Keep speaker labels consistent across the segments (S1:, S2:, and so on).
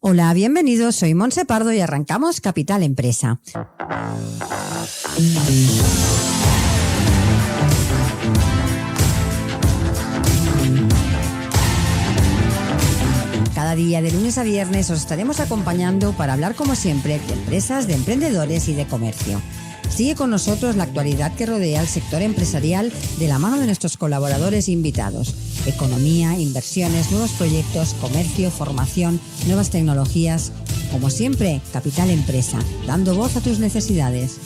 S1: Hola, bienvenidos, soy Montse Pardo y arrancamos Capital Empresa. Cada día de lunes a viernes os estaremos acompañando para hablar como siempre de empresas, de emprendedores y de comercio. Sigue con nosotros la actualidad que rodea al sector empresarial de la mano de nuestros colaboradores e invitados. Economía, inversiones, nuevos proyectos, comercio, formación, nuevas tecnologías. Como siempre, Capital Empresa, dando voz a tus necesidades.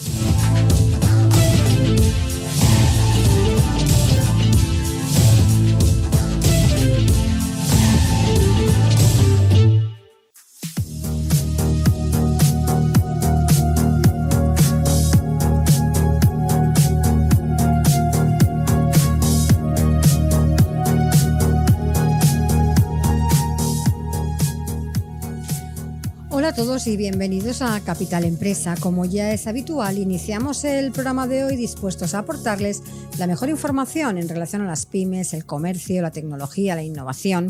S1: Hola a todos y bienvenidos a Capital Empresa. Como ya es habitual, iniciamos el programa de hoy dispuestos a aportarles la mejor información en relación a las pymes, el comercio, la tecnología, la innovación.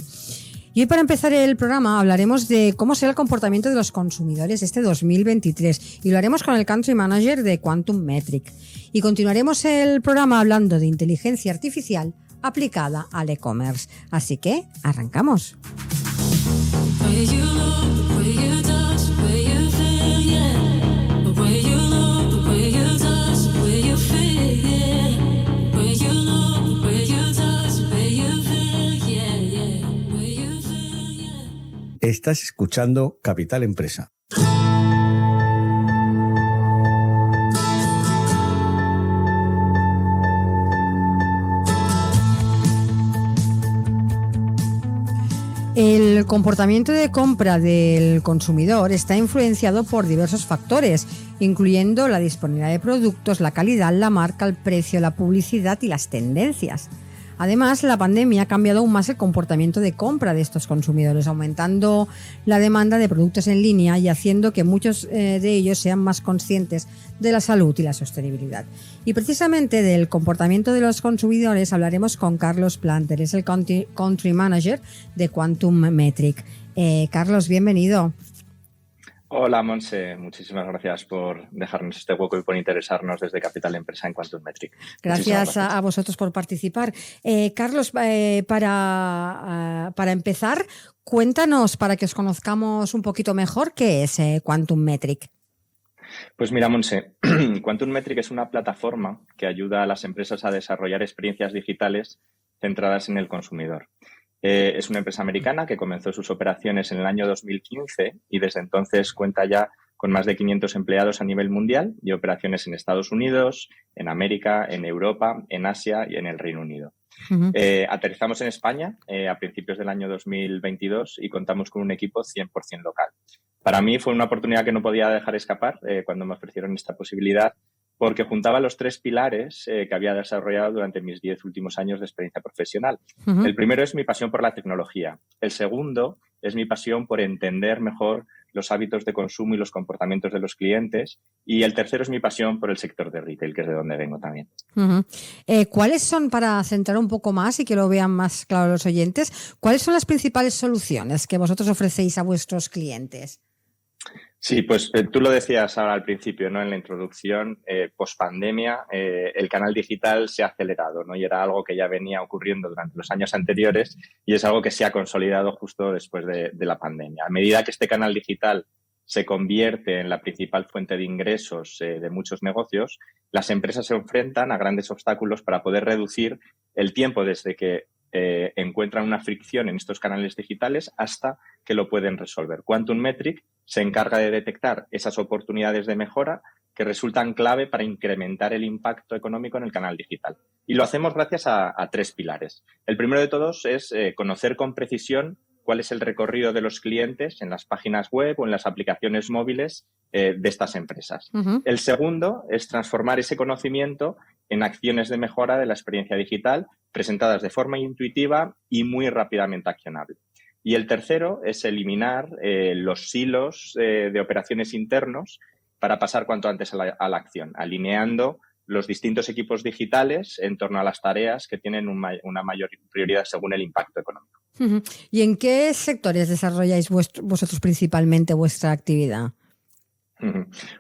S1: Y hoy, para empezar el programa, hablaremos de cómo será el comportamiento de los consumidores este 2023 y lo haremos con el Country Manager de Quantum Metric. Y continuaremos el programa hablando de inteligencia artificial aplicada al e-commerce. Así que, arrancamos.
S2: Estás escuchando Capital Empresa.
S1: El comportamiento de compra del consumidor está influenciado por diversos factores, incluyendo la disponibilidad de productos, la calidad, la marca, el precio, la publicidad y las tendencias. Además, la pandemia ha cambiado aún más el comportamiento de compra de estos consumidores, aumentando la demanda de productos en línea y haciendo que muchos de ellos sean más conscientes de la salud y la sostenibilidad. Y precisamente del comportamiento de los consumidores hablaremos con Carlos Planter, es el Country Manager de Quantum Metric. Carlos, bienvenido.
S3: Hola, Montse. Muchísimas gracias por dejarnos este hueco y por interesarnos desde Capital Empresa en Quantum Metric.
S1: Gracias a vosotros por participar. Carlos, para empezar, cuéntanos, para que os conozcamos un poquito mejor, ¿qué es Quantum Metric?
S3: Pues mira, Montse, Quantum Metric es una plataforma que ayuda a las empresas a desarrollar experiencias digitales centradas en el consumidor. Es una empresa americana que comenzó sus operaciones en el año 2015 y desde entonces cuenta ya con más de 500 empleados a nivel mundial y operaciones en Estados Unidos, en América, en Europa, en Asia y en el Reino Unido. Uh-huh. Aterrizamos en España a principios del año 2022 y contamos con un equipo 100% local. Para mí fue una oportunidad que no podía dejar escapar cuando me ofrecieron esta posibilidad, porque juntaba los tres pilares que había desarrollado durante mis 10 últimos años de experiencia profesional. Uh-huh. El primero es mi pasión por la tecnología. El segundo es mi pasión por entender mejor los hábitos de consumo y los comportamientos de los clientes. Y el tercero es mi pasión por el sector de retail, que es de donde vengo también.
S1: Uh-huh. ¿Cuáles son, para centrar un poco más y que lo vean más claro los oyentes, cuáles son las principales soluciones que vosotros ofrecéis a vuestros clientes?
S3: Sí, pues tú lo decías ahora al principio, ¿no? En la introducción, post-pandemia, el canal digital se ha acelerado, ¿no? Y era algo que ya venía ocurriendo durante los años anteriores y es algo que se ha consolidado justo después de la pandemia. A medida que este canal digital se convierte en la principal fuente de ingresos de muchos negocios, las empresas se enfrentan a grandes obstáculos para poder reducir el tiempo desde que encuentran una fricción en estos canales digitales hasta que lo pueden resolver. Quantum Metric se encarga de detectar esas oportunidades de mejora que resultan clave para incrementar el impacto económico en el canal digital. Y lo hacemos gracias a tres pilares. El primero de todos es conocer con precisión cuál es el recorrido de los clientes en las páginas web o en las aplicaciones móviles de estas empresas. Uh-huh. El segundo es transformar ese conocimiento en acciones de mejora de la experiencia digital presentadas de forma intuitiva y muy rápidamente accionable. Y el tercero es eliminar los silos de operaciones internos para pasar cuanto antes a la acción, alineando los distintos equipos digitales en torno a las tareas que tienen una mayor prioridad según el impacto económico.
S1: Uh-huh. ¿Y en qué sectores desarrolláis vosotros principalmente vuestra actividad?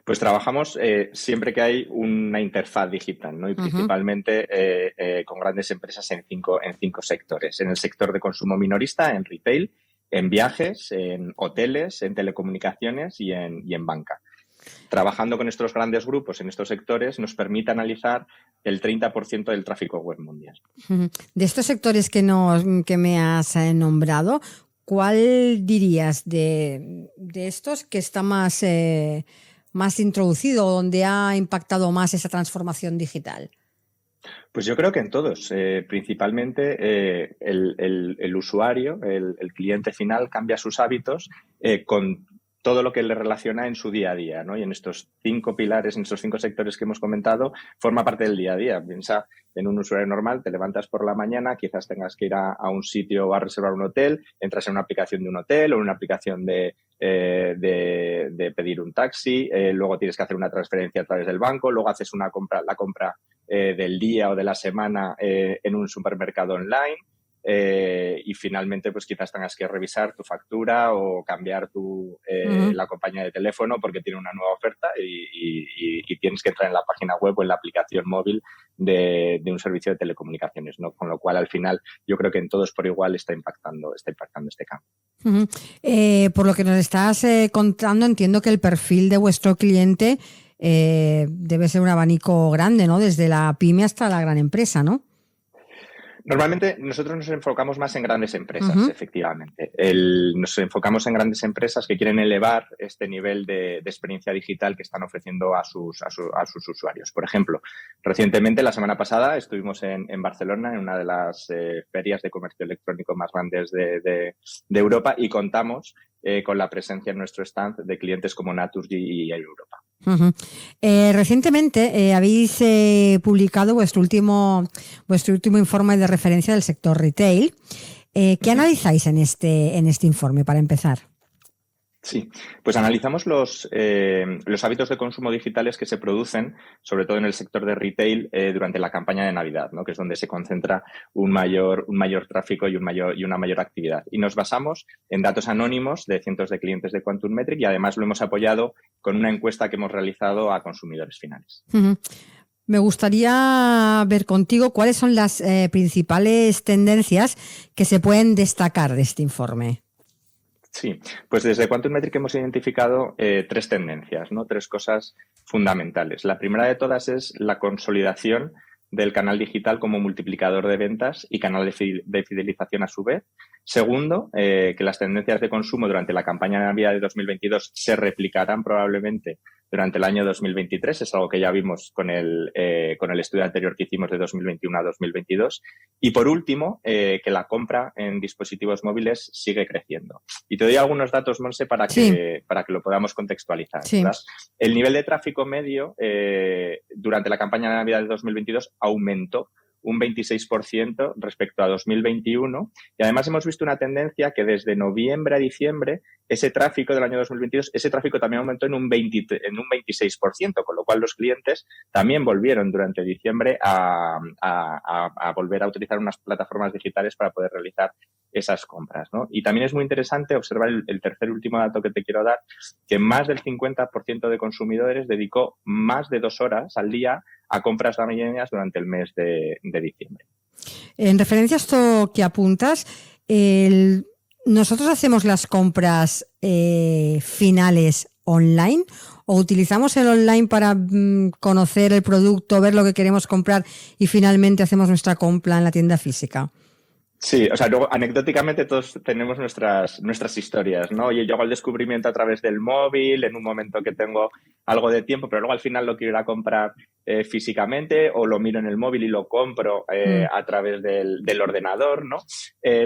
S3: Pues trabajamos siempre que hay una interfaz digital, ¿no? Y principalmente con grandes empresas en cinco sectores. En el sector de consumo minorista, en retail, en viajes, en hoteles, en telecomunicaciones y en banca. Trabajando con estos grandes grupos en estos sectores nos permite analizar el 30% del tráfico web mundial.
S1: De estos sectores que me has nombrado, ¿cuál dirías de estos que está más introducido, donde ha impactado más esa transformación digital?
S3: Pues yo creo que en todos. Principalmente el usuario, el cliente final, cambia sus hábitos con todo lo que le relaciona en su día a día, ¿no? Y en estos 5 pilares, en estos 5 sectores que hemos comentado, forma parte del día a día. Piensa en un usuario normal, te levantas por la mañana, quizás tengas que ir a un sitio o a reservar un hotel, entras en una aplicación de un hotel o en una aplicación de pedir un taxi, luego tienes que hacer una transferencia a través del banco, luego haces la compra del día o de la semana en un supermercado online. Y finalmente pues quizás tengas que revisar tu factura o cambiar la compañía de teléfono porque tiene una nueva oferta y tienes que entrar en la página web o en la aplicación móvil de un servicio de telecomunicaciones, ¿no? Con lo cual al final yo creo que en todos por igual está impactando este cambio.
S1: Por lo que nos estás contando, entiendo que el perfil de vuestro cliente debe ser un abanico grande, ¿no? Desde la pyme hasta la gran empresa, ¿no?
S3: Normalmente nosotros nos enfocamos más en grandes empresas, efectivamente. Nos enfocamos en grandes empresas que quieren elevar este nivel de experiencia digital que están ofreciendo a sus usuarios. Por ejemplo, recientemente, la semana pasada, estuvimos en Barcelona, en una de las ferias de comercio electrónico más grandes de Europa y contamos con la presencia en nuestro stand de clientes como Naturgy y Europa.
S1: Recientemente habéis publicado vuestro último informe de referencia del sector retail. ¿Qué analizáis en este informe, para empezar?
S3: Sí, pues analizamos los hábitos de consumo digitales que se producen, sobre todo en el sector de retail, durante la campaña de Navidad, ¿no? Que es donde se concentra un mayor tráfico y una mayor actividad. Y nos basamos en datos anónimos de cientos de clientes de Quantum Metric y además lo hemos apoyado con una encuesta que hemos realizado a consumidores finales.
S1: Me gustaría ver contigo cuáles son las principales tendencias que se pueden destacar de este informe.
S3: Sí, pues desde Quantum Metric hemos identificado 3 tendencias, ¿no? 3 cosas fundamentales. La primera de todas es la consolidación del canal digital como multiplicador de ventas y canal de fidelización a su vez. Segundo, que las tendencias de consumo durante la campaña de Navidad de 2022 se replicarán probablemente durante el año 2023. Es algo que ya vimos con el estudio anterior que hicimos de 2021 a 2022. Y por último, que la compra en dispositivos móviles sigue creciendo. Y te doy algunos datos, Monse, para que lo podamos contextualizar.
S1: Sí.
S3: ¿Verdad? El nivel de tráfico medio durante la campaña de Navidad de 2022 aumentó un 26% respecto a 2021 y además hemos visto una tendencia que desde noviembre a diciembre ese tráfico del año 2022, ese tráfico también aumentó en un 26%, con lo cual los clientes también volvieron durante diciembre a volver a utilizar unas plataformas digitales para poder realizar esas compras, ¿no? Y también es muy interesante observar el tercer y último dato que te quiero dar, que más del 50% de consumidores dedicó más de 2 horas al día a compras navideñas durante el mes de diciembre.
S1: En referencia a esto que apuntas, ¿nosotros hacemos las compras finales online o utilizamos el online para conocer el producto, ver lo que queremos comprar y finalmente hacemos nuestra compra en la tienda física?
S3: Sí, o sea, luego anecdóticamente todos tenemos nuestras historias, ¿no? Oye, yo hago el descubrimiento a través del móvil, en un momento que tengo algo de tiempo, pero luego al final lo quiero ir a comprar físicamente o lo miro en el móvil y lo compro a través del ordenador, ¿no?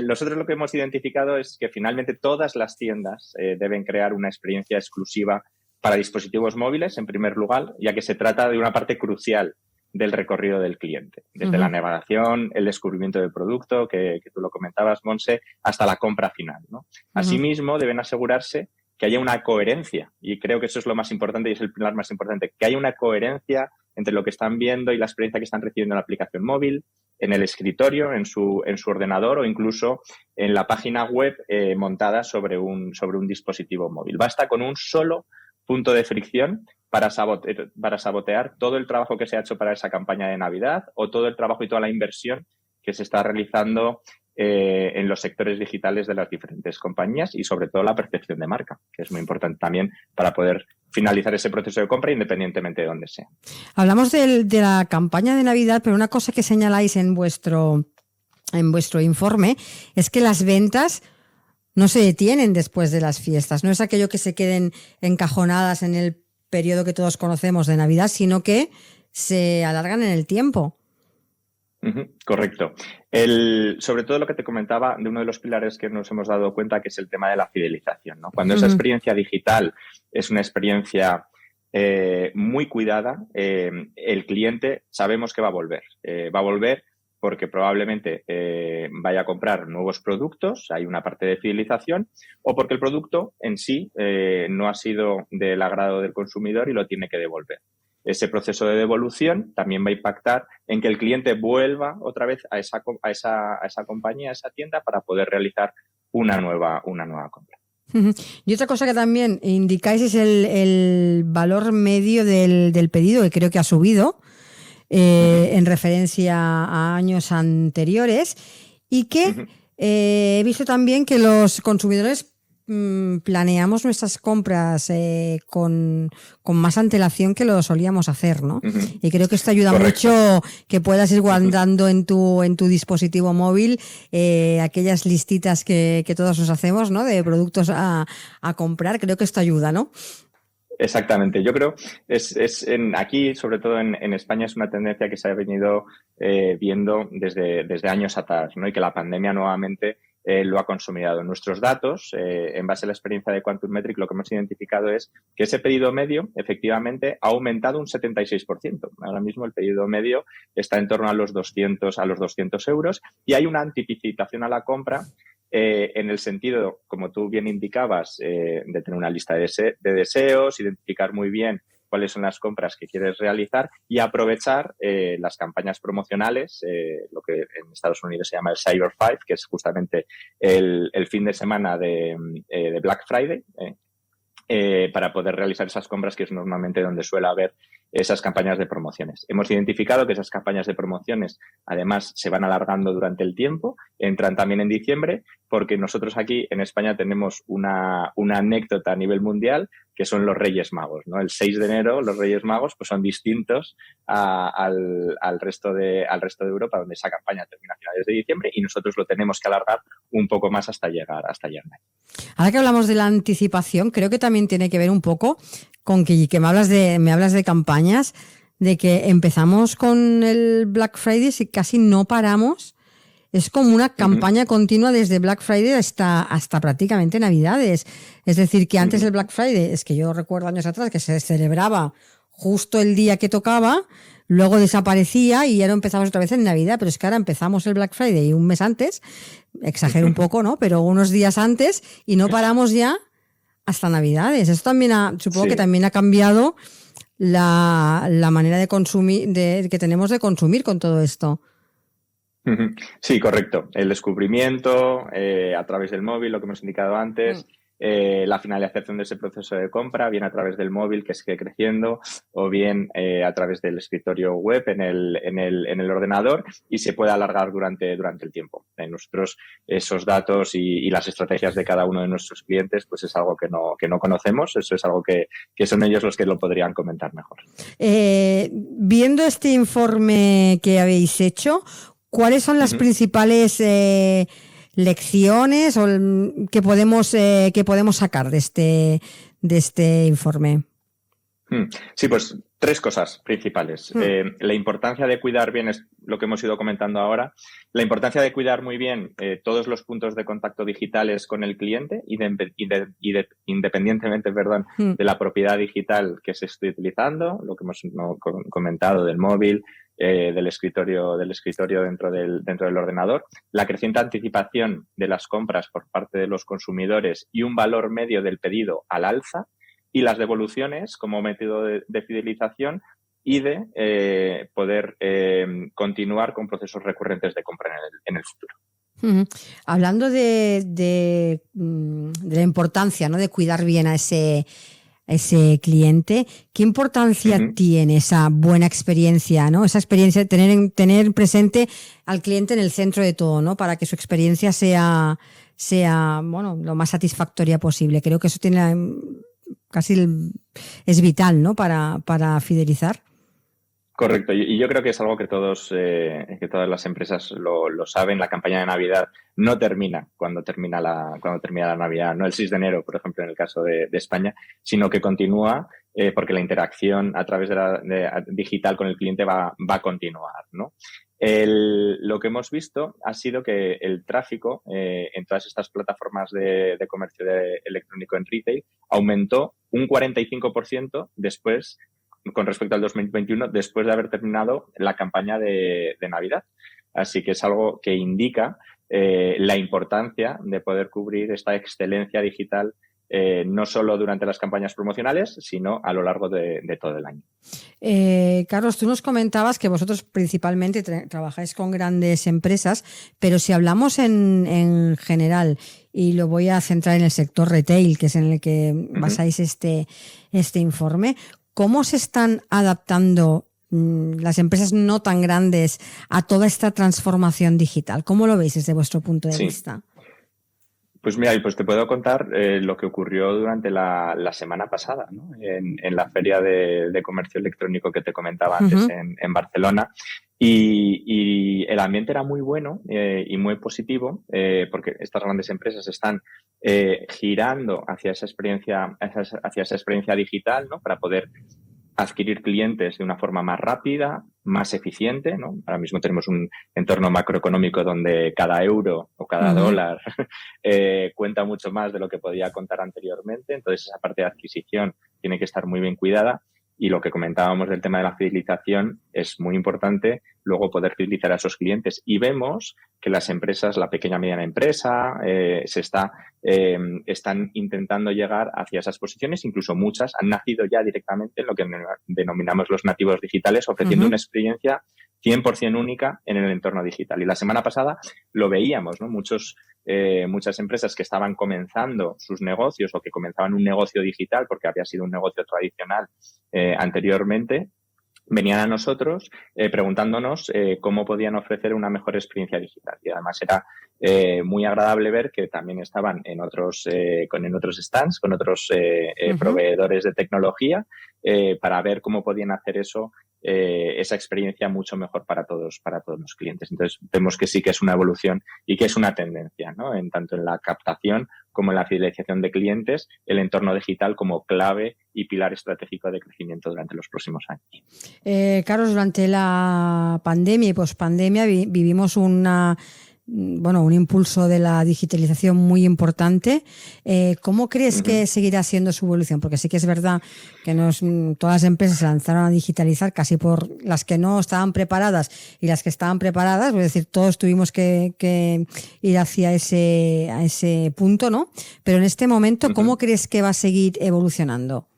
S3: Nosotros lo que hemos identificado es que finalmente todas las tiendas deben crear una experiencia exclusiva para dispositivos móviles, en primer lugar, ya que se trata de una parte crucial del recorrido del cliente, desde la navegación, el descubrimiento del producto, que tú lo comentabas, Monse, hasta la compra final, ¿no? Asimismo, deben asegurarse que haya una coherencia, y creo que eso es lo más importante y es el pilar más importante, que haya una coherencia entre lo que están viendo y la experiencia que están recibiendo en la aplicación móvil, en el escritorio, en su ordenador o incluso en la página web montada sobre un dispositivo móvil. Basta con un solo punto de fricción para sabotear todo el trabajo que se ha hecho para esa campaña de Navidad o todo el trabajo y toda la inversión que se está realizando en los sectores digitales de las diferentes compañías y sobre todo la percepción de marca, que es muy importante también para poder finalizar ese proceso de compra independientemente de dónde sea.
S1: Hablamos de la campaña de Navidad, pero una cosa que señaláis en vuestro informe es que las ventas no se detienen después de las fiestas. No es aquello que se queden encajonadas en el periodo que todos conocemos de Navidad, sino que se alargan en el tiempo.
S3: Correcto. Sobre todo lo que te comentaba de uno de los pilares que nos hemos dado cuenta, que es el tema de la fidelización, ¿no? Cuando esa experiencia digital es una experiencia muy cuidada, el cliente sabemos que va a volver. Va a volver porque probablemente vaya a comprar nuevos productos, hay una parte de fidelización, o porque el producto en sí no ha sido del agrado del consumidor y lo tiene que devolver. Ese proceso de devolución también va a impactar en que el cliente vuelva otra vez a esa compañía, a esa tienda, para poder realizar una nueva compra.
S1: Y otra cosa que también indicáis es el valor medio del pedido, que creo que ha subido en referencia a años anteriores, y que he visto también que los consumidores planeamos nuestras compras con más antelación que lo solíamos hacer, ¿no? Y creo que esto ayuda mucho, que puedas ir guardando en tu dispositivo móvil aquellas listitas que todos nos hacemos, ¿no? De productos a comprar. Creo que esto ayuda, ¿no?
S3: Exactamente. Yo creo aquí, sobre todo en España, es una tendencia que se ha venido viendo desde años atrás, ¿no? Y que la pandemia nuevamente lo ha consolidado. Nuestros datos, en base a la experiencia de Quantum Metric, lo que hemos identificado es que ese pedido medio, efectivamente, ha aumentado un 76%. Ahora mismo el pedido medio está en torno a los 200 euros, y hay una anticipación a la compra en el sentido, como tú bien indicabas, de tener una lista de deseos, identificar muy bien cuáles son las compras que quieres realizar y aprovechar las campañas promocionales, lo que en Estados Unidos se llama el Cyber Five, que es justamente el fin de semana de Black Friday, para poder realizar esas compras, que es normalmente donde suele haber esas campañas de promociones. Hemos identificado que esas campañas de promociones, además, se van alargando durante el tiempo, entran también en diciembre, porque nosotros aquí en España tenemos una anécdota a nivel mundial, que son los Reyes Magos, ¿no? El 6 de enero los Reyes Magos pues son distintos al resto de Europa, donde esa campaña termina a finales de diciembre, y nosotros lo tenemos que alargar un poco más hasta llegar ahí.
S1: Ahora que hablamos de la anticipación, creo que también tiene que ver un poco con que me hablas de campañas, de que empezamos con el Black Friday y casi no paramos. Es como una campaña continua desde Black Friday hasta prácticamente Navidades. Es decir, que antes el Black Friday, es que yo recuerdo años atrás que se celebraba justo el día que tocaba, luego desaparecía y ya no empezamos otra vez en Navidad, pero es que ahora empezamos el Black Friday un mes antes, exagero un poco, ¿no? Pero unos días antes, y no paramos ya hasta Navidades. Eso también supongo que también ha cambiado la manera de consumir, que tenemos de consumir con todo esto.
S3: Sí, correcto. El descubrimiento a través del móvil, lo que hemos indicado antes, la finalización de ese proceso de compra, bien a través del móvil, que sigue creciendo, o bien a través del escritorio web en el ordenador, y se puede alargar durante el tiempo. Nosotros esos datos y las estrategias de cada uno de nuestros clientes, pues es algo que no conocemos. Eso es algo que son ellos los que lo podrían comentar mejor.
S1: Viendo este informe que habéis hecho, ¿cuáles son las principales lecciones que podemos sacar de este informe?
S3: Sí, pues 3 cosas principales. La importancia de cuidar bien, es lo que hemos ido comentando ahora, la importancia de cuidar muy bien todos los puntos de contacto digitales con el cliente, independientemente de la propiedad digital que se esté utilizando, lo que hemos comentado del móvil, del escritorio dentro del ordenador, la creciente anticipación de las compras por parte de los consumidores y un valor medio del pedido al alza, y las devoluciones como método de fidelización, y de poder continuar con procesos recurrentes de compra en el futuro.
S1: Hablando de la importancia, ¿no?, de cuidar bien a ese cliente, ¿qué importancia tiene esa buena experiencia, ¿no? Esa experiencia, tener presente al cliente en el centro de todo, ¿no?, para que su experiencia sea bueno, lo más satisfactoria posible. Creo que eso tiene es vital, ¿no?, para fidelizar.
S3: Correcto, y yo creo que es algo que todas las empresas lo saben. La campaña de Navidad no termina cuando termina la Navidad, no el 6 de enero, por ejemplo, en el caso de España, sino que continúa porque la interacción a través de digital con el cliente va a continuar, ¿no? Lo que hemos visto ha sido que el tráfico en todas estas plataformas de comercio electrónico en retail aumentó un 45% después, con respecto al 2021, después de haber terminado la campaña de Navidad. Así que es algo que indica la importancia de poder cubrir esta excelencia digital no solo durante las campañas promocionales, sino a lo largo de todo el año.
S1: Carlos, tú nos comentabas que vosotros principalmente trabajáis con grandes empresas, pero si hablamos en general, y lo voy a centrar en el sector retail, que es en el que basáis este informe, ¿cómo se están adaptando las empresas no tan grandes a toda esta transformación digital? ¿Cómo lo veis desde vuestro punto de vista?
S3: Pues mira, pues te puedo contar lo que ocurrió durante la semana pasada, ¿no?, en la feria de comercio electrónico que te comentaba antes en Barcelona. Y el ambiente era muy bueno y muy positivo porque estas grandes empresas están girando hacia esa experiencia digital, ¿no?, para poder adquirir clientes de una forma más rápida, más eficiente, ¿no? Ahora mismo tenemos un entorno macroeconómico donde cada euro o cada dólar cuenta mucho más de lo que podía contar anteriormente. Entonces, esa parte de adquisición tiene que estar muy bien cuidada. Y lo que comentábamos del tema de la fidelización es muy importante luego poder fidelizar a esos clientes. Y vemos que las empresas, la pequeña y mediana empresa, están intentando llegar hacia esas posiciones. Incluso muchas han nacido ya directamente en lo que denominamos los nativos digitales, ofreciendo una experiencia 100% única en el entorno digital. Y la semana pasada lo veíamos, ¿no? Muchas empresas que estaban comenzando sus negocios o que comenzaban un negocio digital porque había sido un negocio tradicional anteriormente, venían a nosotros preguntándonos cómo podían ofrecer una mejor experiencia digital. Y además era muy agradable ver que también estaban en otros stands, con otros proveedores de tecnología, para ver cómo podían hacer esa experiencia mucho mejor para todos los clientes. Entonces, vemos que sí que es una evolución y que es una tendencia, ¿no?, tanto en la captación como en la fidelización de clientes, el entorno digital como clave y pilar estratégico de crecimiento durante los próximos años.
S1: Carlos, durante la pandemia y pospandemia vivimos un impulso de la digitalización muy importante. ¿Cómo crees que seguirá siendo su evolución? Porque sí que es verdad que todas las empresas se lanzaron a digitalizar, casi por las que no estaban preparadas y las que estaban preparadas, es decir, todos tuvimos que ir hacia ese punto, ¿no? Pero en este momento, ¿cómo crees que va a seguir evolucionando?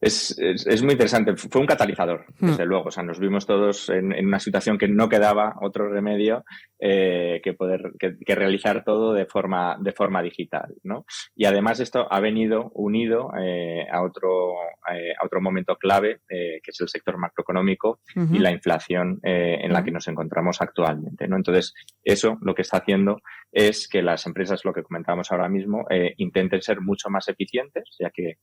S3: Es muy interesante. Fue un catalizador, desde luego. O sea, nos vimos todos en una situación que no quedaba otro remedio que realizar todo de forma digital, ¿no? Y además esto ha venido unido a otro momento clave, que es el sector macroeconómico y la inflación en la que nos encontramos actualmente, ¿no? Entonces, eso lo que está haciendo es que las empresas, lo que comentábamos ahora mismo, intenten ser mucho más eficientes, ya que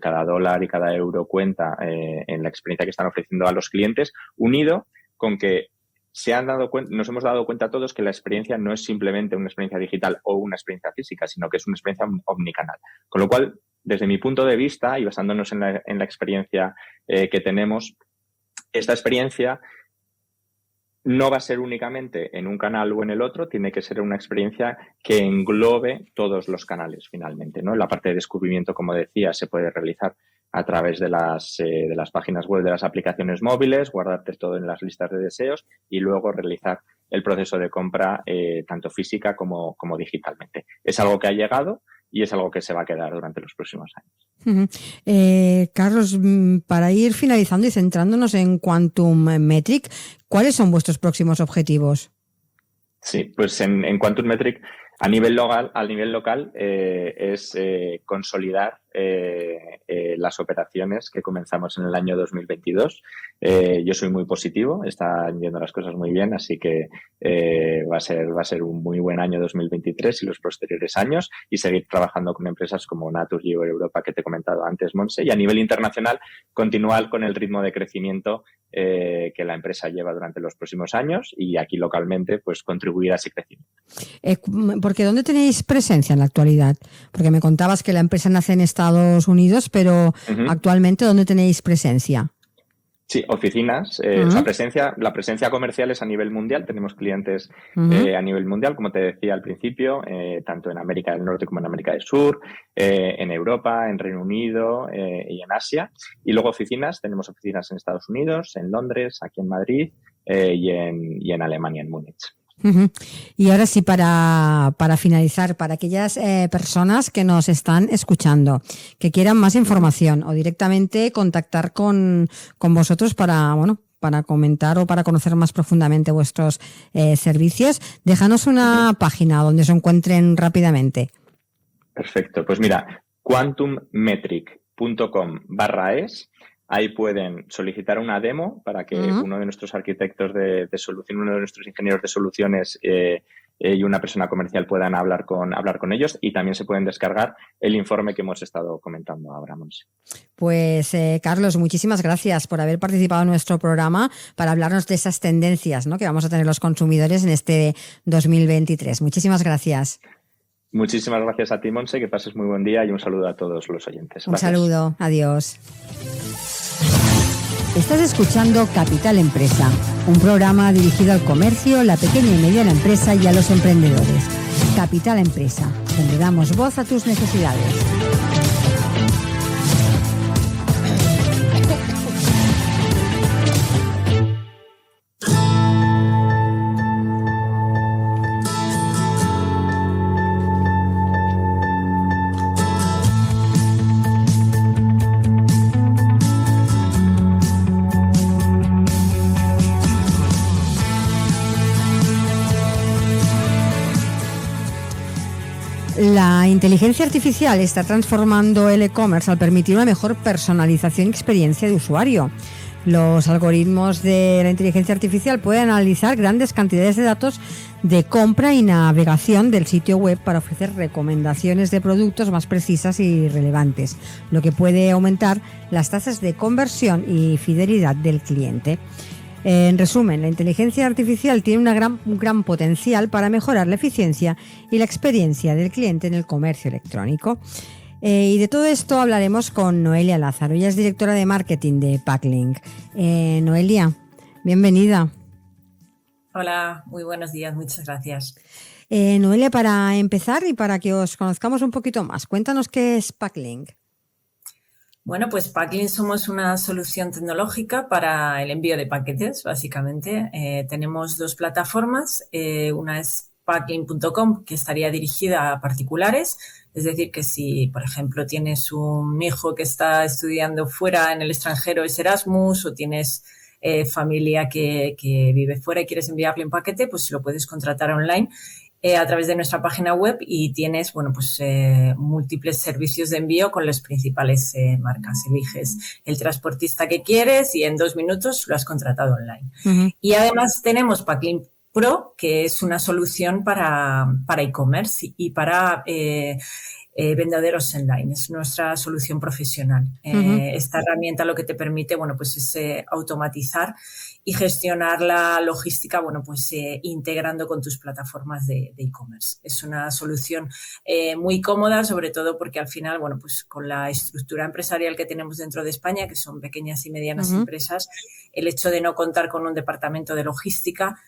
S3: cada dólar y cada euro cuenta en la experiencia que están ofreciendo a los clientes, unido con que nos hemos dado cuenta todos que la experiencia no es simplemente una experiencia digital o una experiencia física, sino que es una experiencia omnicanal. Con lo cual, desde mi punto de vista y basándonos en la experiencia que tenemos, esta experiencia no va a ser únicamente en un canal o en el otro, tiene que ser una experiencia que englobe todos los canales finalmente, ¿no? La parte de descubrimiento, como decía, se puede realizar a través de las páginas web de las aplicaciones móviles, guardarte todo en las listas de deseos y luego realizar el proceso de compra tanto física como digitalmente. Es algo que ha llegado y es algo que se va a quedar durante los próximos años.
S1: Carlos, para ir finalizando y centrándonos en Quantum Metric, ¿cuáles son vuestros próximos objetivos?
S3: Sí, pues en Quantum Metric a nivel local es consolidar las operaciones que comenzamos en el año 2022. Yo soy muy positivo, están yendo las cosas muy bien, así que va a ser un muy buen año 2023 y los posteriores años, y seguir trabajando con empresas como Naturgy o Europa, que te he comentado antes, Monse, y a nivel internacional continuar con el ritmo de crecimiento que la empresa lleva durante los próximos años, y aquí localmente pues contribuir a ese crecimiento.
S1: Porque ¿dónde tenéis presencia en la actualidad? Porque me contabas que la empresa nace en Estados Unidos, pero actualmente ¿dónde tenéis presencia?
S3: Sí, oficinas, o sea, la presencia comercial es a nivel mundial. Tenemos clientes a nivel mundial, como te decía al principio, tanto en América del Norte como en América del Sur, en Europa, en Reino Unido y en Asia. Y luego tenemos oficinas en Estados Unidos, en Londres, aquí en Madrid y en Alemania, en Múnich.
S1: Y ahora sí, para finalizar, para aquellas personas que nos están escuchando, que quieran más información o directamente contactar con vosotros para comentar o para conocer más profundamente vuestros servicios, déjanos una página donde se encuentren rápidamente.
S3: Perfecto, pues mira, quantummetric.com/es. Ahí pueden solicitar una demo para que uno de nuestros arquitectos de solución, uno de nuestros ingenieros de soluciones y una persona comercial puedan hablar con ellos, y también se pueden descargar el informe que hemos estado comentando ahora, Monse.
S1: Pues Carlos, muchísimas gracias por haber participado en nuestro programa para hablarnos de esas tendencias, ¿no?, que vamos a tener los consumidores en este 2023. Muchísimas gracias.
S3: Muchísimas gracias a ti, Monse, que pases muy buen día, y un saludo a todos los oyentes. Gracias.
S1: Un saludo, adiós. Estás escuchando Capital Empresa, un programa dirigido al comercio, la pequeña y mediana empresa y a los emprendedores. Capital Empresa, donde damos voz a tus necesidades. La inteligencia artificial está transformando el e-commerce al permitir una mejor personalización y experiencia de usuario. Los algoritmos de la inteligencia artificial pueden analizar grandes cantidades de datos de compra y navegación del sitio web para ofrecer recomendaciones de productos más precisas y relevantes, lo que puede aumentar las tasas de conversión y fidelidad del cliente. En resumen, la inteligencia artificial tiene un gran potencial para mejorar la eficiencia y la experiencia del cliente en el comercio electrónico. Y de todo esto hablaremos con Noelia Lázaro. Ella es directora de marketing de Packlink. Noelia, bienvenida.
S4: Hola, muy buenos días, muchas gracias.
S1: Noelia, para empezar y para que os conozcamos un poquito más, cuéntanos qué es Packlink.
S4: Bueno, pues Packlink somos una solución tecnológica para el envío de paquetes, básicamente. Tenemos dos plataformas. Una es packlink.com, que estaría dirigida a particulares. Es decir, que si, por ejemplo, tienes un hijo que está estudiando fuera en el extranjero, es Erasmus, o tienes familia que vive fuera y quieres enviarle un paquete, pues lo puedes contratar online a través de nuestra página web, y tienes, múltiples servicios de envío con las principales marcas. Eliges el transportista que quieres y en 2 minutos lo has contratado online. Uh-huh. Y además tenemos Packlink Pro, que es una solución para e-commerce y para vendedores online. Es nuestra solución profesional. Uh-huh. Esta herramienta lo que te permite, es automatizar y gestionar la logística, integrando con tus plataformas de e-commerce. Es una solución muy cómoda, sobre todo porque al final, con la estructura empresarial que tenemos dentro de España, que son pequeñas y medianas uh-huh. empresas, el hecho de no contar con un departamento de logística,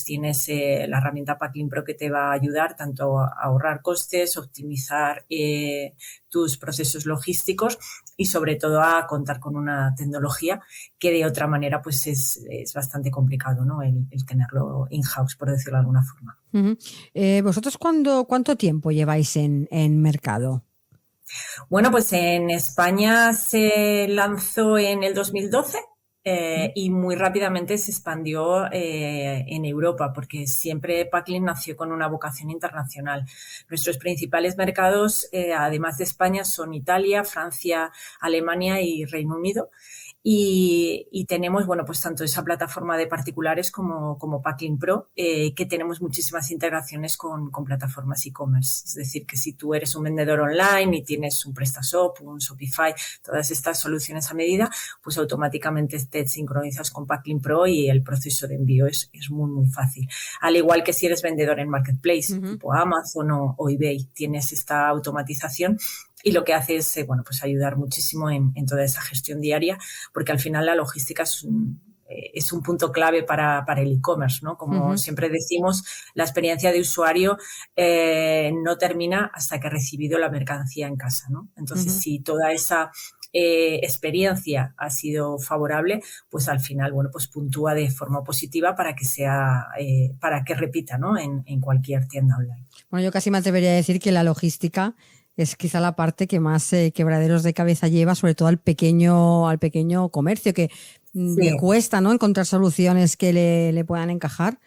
S4: tienes la herramienta Packlink Pro, que te va a ayudar tanto a ahorrar costes, optimizar optimizar tus procesos logísticos y sobre todo a contar con una tecnología que de otra manera pues es bastante complicado, ¿no? El tenerlo in-house, por decirlo de alguna forma.
S1: ¿Vosotros cuánto tiempo lleváis en mercado?
S4: Bueno, pues en España se lanzó en el 2012 y muy rápidamente se expandió en Europa, porque siempre Packlin nació con una vocación internacional. Nuestros principales mercados, además de España, son Italia, Francia, Alemania y Reino Unido. Y tenemos, bueno, pues tanto esa plataforma de particulares como Packlin Pro, que tenemos muchísimas integraciones con plataformas e-commerce. Es decir, que si tú eres un vendedor online y tienes un PrestaShop, un Shopify, todas estas soluciones a medida, pues automáticamente te sincronizas con Packlin Pro y el proceso de envío es muy, muy fácil. Al igual que si eres vendedor en Marketplace, tipo Amazon o eBay, tienes esta automatización. Y lo que hace es, bueno, pues ayudar muchísimo en toda esa gestión diaria, porque al final la logística es un punto clave para el e-commerce, ¿no? Como siempre decimos, la experiencia de usuario no termina hasta que ha recibido la mercancía en casa, ¿no? Entonces, si toda esa experiencia ha sido favorable, pues al final, bueno, pues puntúa de forma positiva para que repita, ¿no? En cualquier tienda online.
S1: Bueno, yo casi me atrevería a decir que la logística es quizá la parte que más quebraderos de cabeza lleva, sobre todo al pequeño comercio, que le cuesta, ¿no?, encontrar soluciones que le puedan encajar.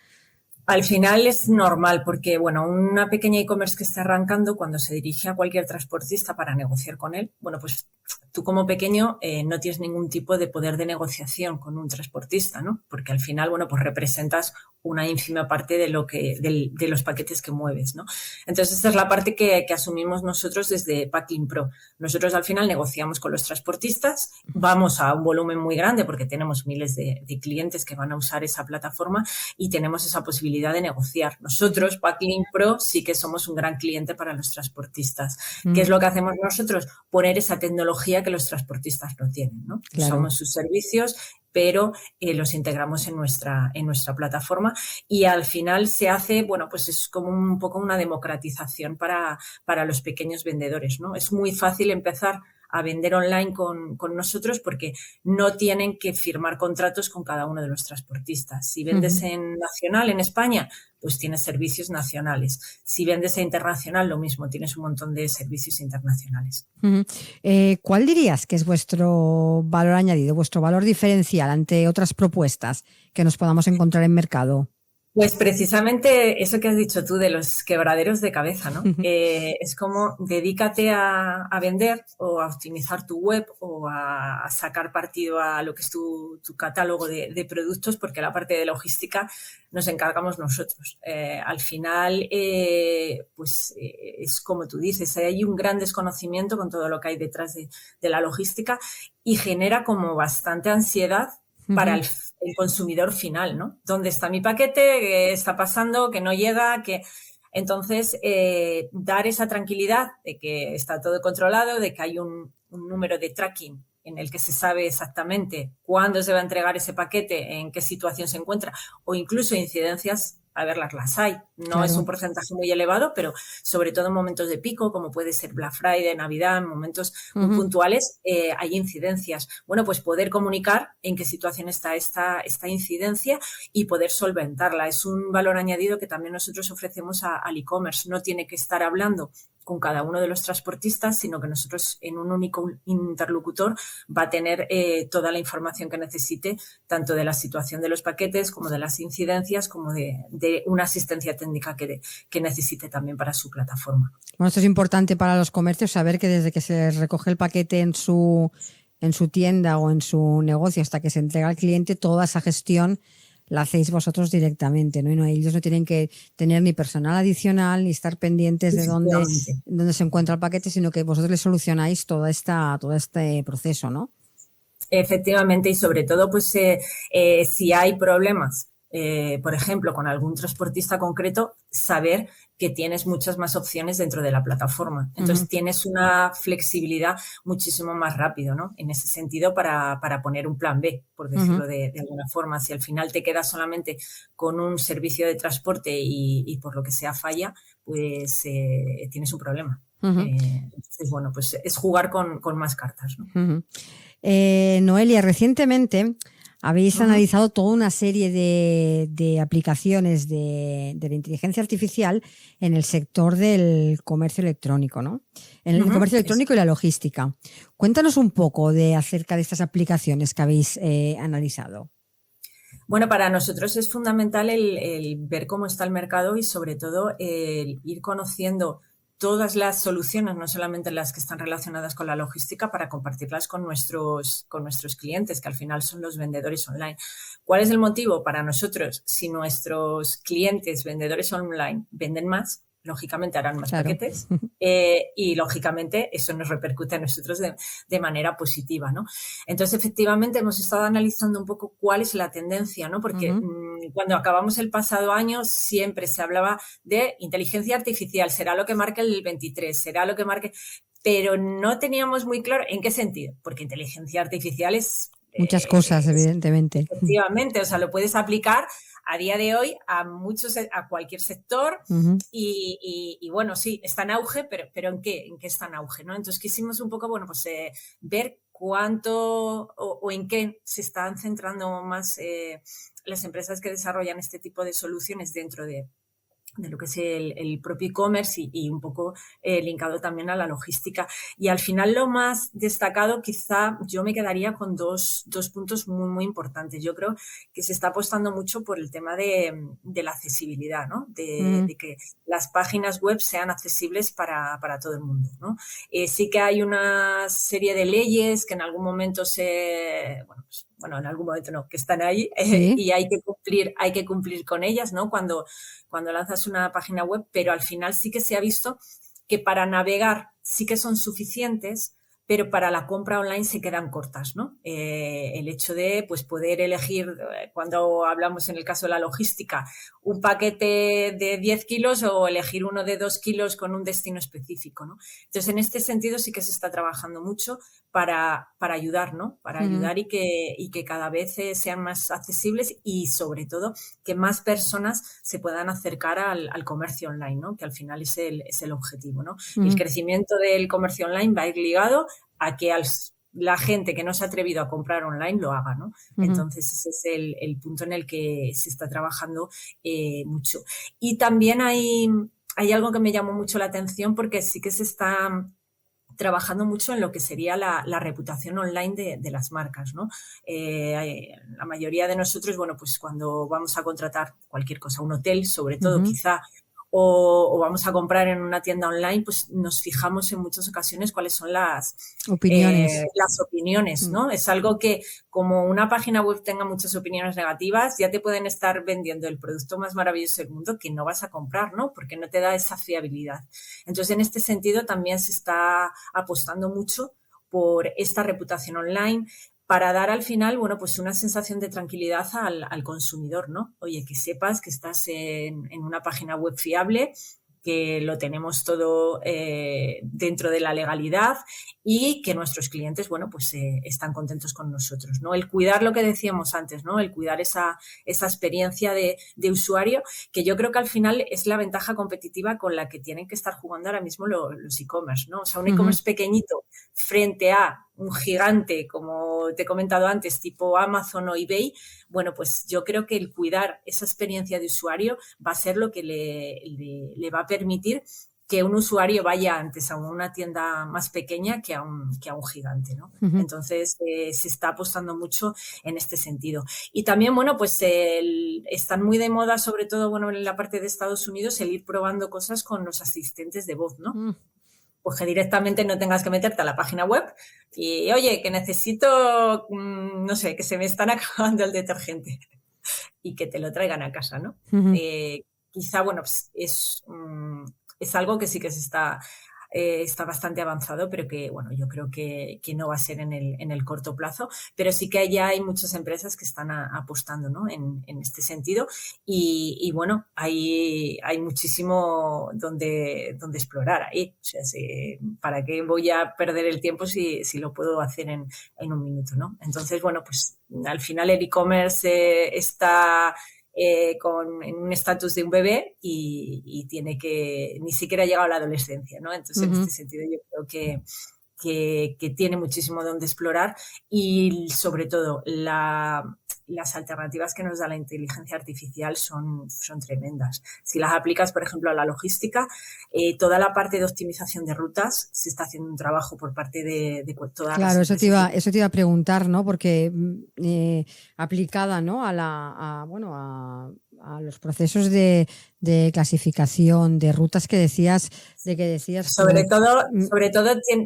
S4: Al final es normal porque, bueno, una pequeña e-commerce que está arrancando, cuando se dirige a cualquier transportista para negociar con él, bueno, pues tú como pequeño no tienes ningún tipo de poder de negociación con un transportista, ¿no? Porque al final, bueno, pues representas una ínfima parte de los paquetes que mueves, ¿no? Entonces, esta es la parte que asumimos nosotros desde Packlin Pro. Nosotros al final negociamos con los transportistas, vamos a un volumen muy grande porque tenemos miles de clientes que van a usar esa plataforma y tenemos esa posibilidad de negociar. Nosotros, Packlin Pro, sí que somos un gran cliente para los transportistas. ¿Qué es lo que hacemos nosotros? Poner esa tecnología que los transportistas no tienen, ¿no? Claro. Usamos sus servicios, pero los integramos en nuestra plataforma y al final se hace, bueno, pues es como un poco una democratización para los pequeños vendedores, ¿no? Es muy fácil empezar a vender online con nosotros porque no tienen que firmar contratos con cada uno de los transportistas. Si vendes en nacional, en España, pues tienes servicios nacionales. Si vendes a internacional, lo mismo, tienes un montón de servicios internacionales.
S1: ¿Cuál dirías que es vuestro valor añadido, vuestro valor diferencial ante otras propuestas que nos podamos encontrar en mercado?
S4: Pues precisamente eso que has dicho tú de los quebraderos de cabeza, ¿no? Es como dedícate a vender o a optimizar tu web o a sacar partido a lo que es tu catálogo de productos, porque la parte de logística nos encargamos nosotros. Al final, pues es como tú dices, hay un gran desconocimiento con todo lo que hay detrás de la logística y genera como bastante ansiedad para el consumidor final, ¿no? ¿Dónde está mi paquete? ¿Qué está pasando? ¿Que no llega? Entonces, dar esa tranquilidad de que está todo controlado, de que hay un número de tracking en el que se sabe exactamente cuándo se va a entregar ese paquete, en qué situación se encuentra, o incluso incidencias, a ver, las hay. No claro. Es un porcentaje muy elevado, pero sobre todo en momentos de pico, como puede ser Black Friday, Navidad, en momentos muy puntuales, hay incidencias. Bueno, pues poder comunicar en qué situación está esta incidencia y poder solventarla. Es un valor añadido que también nosotros ofrecemos al e-commerce. No tiene que estar hablando con cada uno de los transportistas, sino que nosotros en un único interlocutor va a tener toda la información que necesite, tanto de la situación de los paquetes como de las incidencias, como de una asistencia técnica que necesite también para su plataforma.
S1: Bueno, esto es importante para los comercios, saber que desde que se recoge el paquete en su tienda o en su negocio hasta que se entrega al cliente, toda esa gestión la hacéis vosotros directamente, ¿no? Y ellos no tienen que tener ni personal adicional ni estar pendientes de dónde se encuentra el paquete, sino que vosotros les solucionáis todo este proceso, ¿no?
S4: Efectivamente, y sobre todo, pues si hay problemas, por ejemplo, con algún transportista concreto, saber que tienes muchas más opciones dentro de la plataforma. Entonces, tienes una flexibilidad muchísimo más rápido, ¿no? En ese sentido, para poner un plan B, por decirlo de alguna forma. Si al final te quedas solamente con un servicio de transporte y por lo que sea falla, pues tienes un problema.
S1: Ujú.
S4: Entonces, bueno, pues es jugar con más cartas, ¿no?
S1: Ujú. Noelia, recientemente habéis analizado toda una serie de aplicaciones de la inteligencia artificial en el sector del comercio electrónico, ¿no? En el comercio electrónico y la logística. Cuéntanos un poco acerca de estas aplicaciones que habéis analizado.
S4: Bueno, para nosotros es fundamental el ver cómo está el mercado y sobre todo el ir conociendo todas las soluciones, no solamente las que están relacionadas con la logística, para compartirlas con nuestros clientes, que al final son los vendedores online. ¿Cuál es el motivo? Para nosotros, si nuestros clientes vendedores online venden más, lógicamente harán más paquetes y lógicamente eso nos repercute a nosotros de manera positiva, ¿no? Entonces, efectivamente, hemos estado analizando un poco cuál es la tendencia, ¿no? Porque cuando acabamos el pasado año siempre se hablaba de inteligencia artificial, será lo que marque el 23, será lo que marque, pero no teníamos muy claro en qué sentido, porque inteligencia artificial es...
S1: Muchas cosas, evidentemente.
S4: Efectivamente, o sea, lo puedes aplicar a día de hoy a cualquier sector y bueno, sí, está en auge, pero ¿en qué está en auge, ¿no? Entonces quisimos un poco, bueno, pues ver cuánto o en qué se están centrando más las empresas que desarrollan este tipo de soluciones dentro de lo que es el propio e-commerce y un poco linkado también a la logística. Y al final lo más destacado, quizá yo me quedaría con dos puntos muy, muy importantes. Yo creo que se está apostando mucho por el tema de la accesibilidad, ¿no? De que las páginas web sean accesibles para todo el mundo, ¿no? Sí que hay una serie de leyes que en algún momento bueno, en algún momento no, que están ahí y hay que cumplir con ellas, ¿no? Cuando lanzas una página web, pero al final sí que se ha visto que para navegar sí que son suficientes, pero para la compra online se quedan cortas, ¿no? El hecho de pues, poder elegir, cuando hablamos en el caso de la logística, un paquete de 10 kilos o elegir uno de 2 kilos con un destino específico, ¿no? Entonces, en este sentido sí que se está trabajando mucho para ayudar, ¿no? Para ayudar y que cada vez sean más accesibles y, sobre todo, que más personas se puedan acercar al comercio online, ¿no? Que al final es el objetivo, ¿no? El crecimiento del comercio online va a ir ligado a que la gente que no se ha atrevido a comprar online lo haga, ¿no? Entonces ese es el punto en el que se está trabajando mucho. Y también hay algo que me llamó mucho la atención porque sí que se está trabajando mucho en lo que sería la reputación online de las marcas, ¿no? La mayoría de nosotros, bueno, pues cuando vamos a contratar cualquier cosa, un hotel, sobre todo, quizá, o vamos a comprar en una tienda online, pues nos fijamos en muchas ocasiones cuáles son las opiniones, ¿no? Es algo que, como una página web tenga muchas opiniones negativas, ya te pueden estar vendiendo el producto más maravilloso del mundo que no vas a comprar, ¿no? Porque no te da esa fiabilidad. Entonces, en este sentido, también se está apostando mucho por esta reputación online, para dar al final, bueno, pues una sensación de tranquilidad al consumidor, ¿no? Oye, que sepas que estás en una página web fiable, que lo tenemos todo dentro de la legalidad y que nuestros clientes, bueno, pues están contentos con nosotros, ¿no? El cuidar lo que decíamos antes, ¿no? El cuidar esa experiencia de usuario, que yo creo que al final es la ventaja competitiva con la que tienen que estar jugando ahora mismo los e-commerce, ¿no? O sea, un e-commerce pequeñito frente a un gigante, como te he comentado antes, tipo Amazon o eBay, bueno, pues yo creo que el cuidar esa experiencia de usuario va a ser lo que le va a permitir que un usuario vaya antes a una tienda más pequeña que a un gigante, ¿no? Entonces, se está apostando mucho en este sentido. Y también, bueno, pues están muy de moda, sobre todo, bueno, en la parte de Estados Unidos, el ir probando cosas con los asistentes de voz, ¿no? Pues que directamente no tengas que meterte a la página web y, oye, que necesito, no sé, que se me están acabando el detergente y que te lo traigan a casa, ¿no? Quizá, bueno, pues es algo que sí que está bastante avanzado, pero que, bueno, yo creo que no va a ser en el corto plazo, pero sí que ya hay muchas empresas que están apostando, ¿no? en este sentido y bueno, hay muchísimo donde explorar ahí. O sea, ¿para qué voy a perder el tiempo si lo puedo hacer en un minuto, ¿no? Entonces, bueno, pues al final el e-commerce está en un estatus de un bebé y tiene que, ni siquiera ha llegado a la adolescencia, ¿no? Entonces, en este sentido, yo creo que tiene muchísimo donde explorar y, sobre todo, las alternativas que nos da la inteligencia artificial son tremendas. Si las aplicas, por ejemplo, a la logística, toda la parte de optimización de rutas, se está haciendo un trabajo por parte de todas las empresas.
S1: Claro, eso te iba a preguntar, ¿no? Porque aplicada, ¿no? A los procesos de clasificación de rutas que decías.
S4: Sobre todo,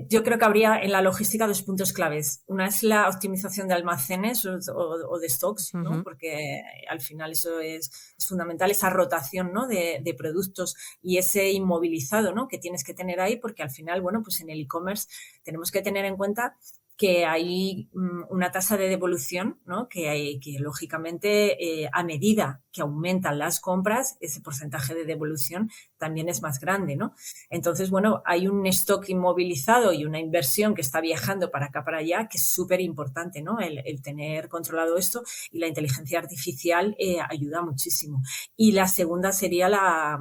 S4: yo creo que habría en la logística 2 puntos claves. Una es la optimización de almacenes o de stocks, ¿no? Porque al final eso es fundamental, esa rotación, ¿no? de productos y ese inmovilizado, ¿no? que tienes que tener ahí, porque al final, bueno, pues en el e-commerce tenemos que tener en cuenta que hay una tasa de devolución, ¿no? que lógicamente a medida que aumentan las compras, ese porcentaje de devolución también es más grande, ¿no? Entonces, bueno, hay un stock inmovilizado y una inversión que está viajando para acá, para allá, que es súper importante, ¿no? El tener controlado esto, y la inteligencia artificial ayuda muchísimo. Y la segunda sería la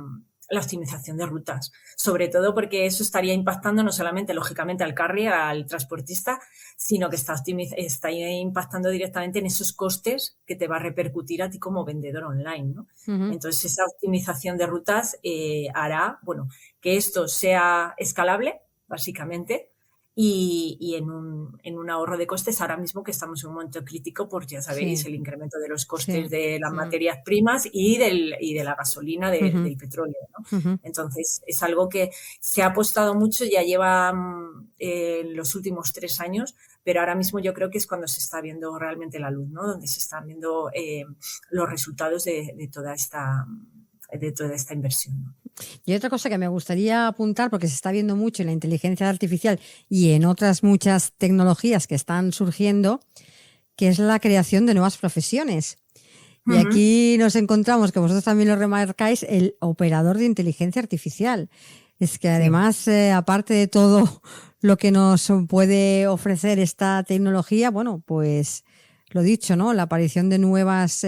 S4: optimización de rutas, sobre todo porque eso estaría impactando no solamente, lógicamente, al carrier, al transportista, sino que está impactando directamente en esos costes que te va a repercutir a ti como vendedor online, ¿no? Entonces, esa optimización de rutas hará, bueno, que esto sea escalable, básicamente, y en un ahorro de costes ahora mismo, que estamos en un momento crítico por, ya sabéis, el incremento de los costes de las materias primas y de la gasolina, del petróleo, ¿no? Entonces, es algo que se ha apostado mucho, ya lleva los últimos 3 años, pero ahora mismo yo creo que es cuando se está viendo realmente la luz, ¿no? Donde se están viendo los resultados de toda esta inversión, ¿no?
S1: Y otra cosa que me gustaría apuntar, porque se está viendo mucho en la inteligencia artificial y en otras muchas tecnologías que están surgiendo, que es la creación de nuevas profesiones. Y aquí nos encontramos, que vosotros también lo remarcáis, el operador de inteligencia artificial. Es que además, aparte de todo lo que nos puede ofrecer esta tecnología, bueno, pues lo dicho, ¿no? La aparición de nuevas